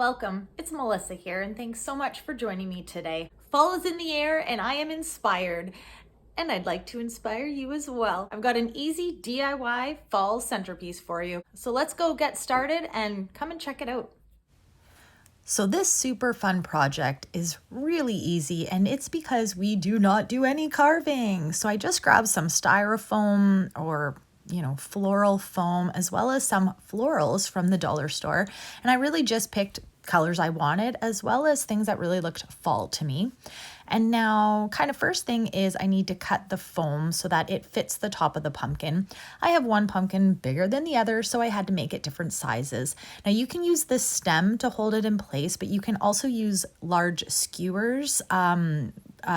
Welcome, it's Melissa here, and thanks so much for joining me today. Fall is in the air and I am inspired, and I'd like to inspire you as well. I've got an easy DIY fall centerpiece for you. So let's go get started and come and check it out. So this super fun project is really easy, and it's because we do not do any carving. So I just grabbed some styrofoam or floral foam, as well as some florals from the dollar store. And I really just picked colors I wanted, as well as things that really looked fall to me. And now, kind of first thing is I need to cut the foam so that it fits the top of the pumpkin. I have one pumpkin bigger than the other, so I had to make it different sizes. Now you can use this stem to hold it in place, but you can also use large skewers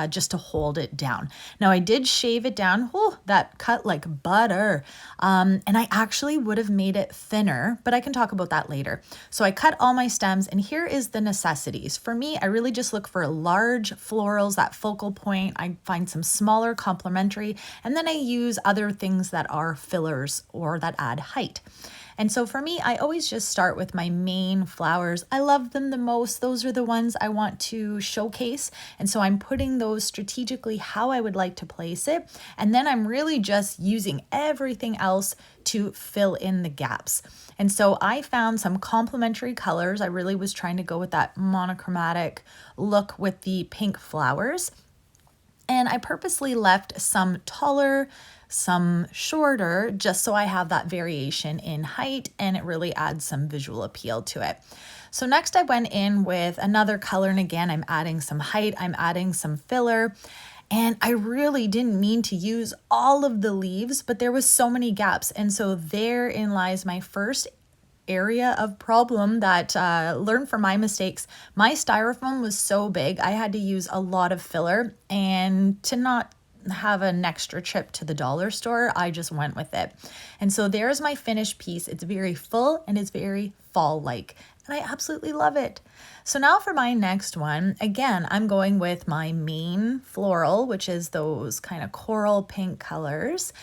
just to hold it down. Now I did shave it down. Oh, that cut like butter. And I actually would have made it thinner, but I can talk about that later. So I cut all my stems, and here is the necessities. For me, I really just look for large florals, that focal point. I find some smaller complementary, and then I use other things that are fillers or that add height. And so for me, I always just start with my main flowers. I love them the most. Those are the ones I want to showcase. And so I'm putting those strategically how I would like to place it. And then I'm really just using everything else to fill in the gaps. And so I found some complementary colors. I really was trying to go with that monochromatic look with the pink flowers. And I purposely left some taller, some shorter, just so I have that variation in height, and it really adds some visual appeal to it. So next I went in with another color, and again, I'm adding some height, I'm adding some filler. And I really didn't mean to use all of the leaves, but there was so many gaps. And so therein lies my first area of problem that learn from my mistakes. My styrofoam was so big, I had to use a lot of filler, and to not have an extra trip to the dollar store, I just went with it. And so there's my finished piece. It's very full and it's very fall-like, and I absolutely love it. So now for my next one, again, I'm going with my main floral, which is those kind of coral pink colors.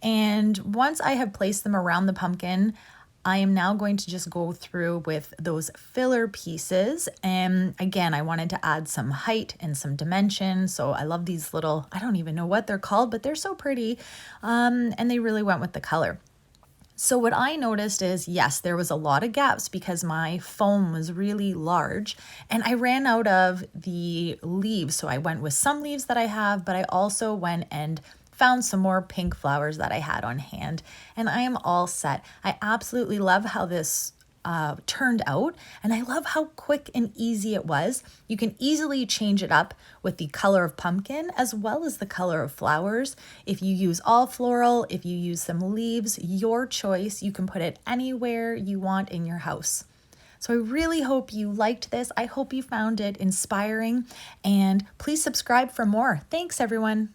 And once I have placed them around the pumpkin, I am now going to just go through with those filler pieces. And again, I wanted to add some height and some dimension. So I love these little, I don't even know what they're called, but they're so pretty. And they really went with the color. So what I noticed is, yes, there was a lot of gaps because my foam was really large, and I ran out of the leaves. So I went with some leaves that I have, but I also went and found some more pink flowers that I had on hand, and I am all set. I absolutely love how this turned out, and I love how quick and easy it was. You can easily change it up with the color of pumpkin as well as the color of flowers. If you use all floral, if you use some leaves, your choice. You can put it anywhere you want in your house. So I really hope you liked this. I hope you found it inspiring, and please subscribe for more. Thanks, everyone.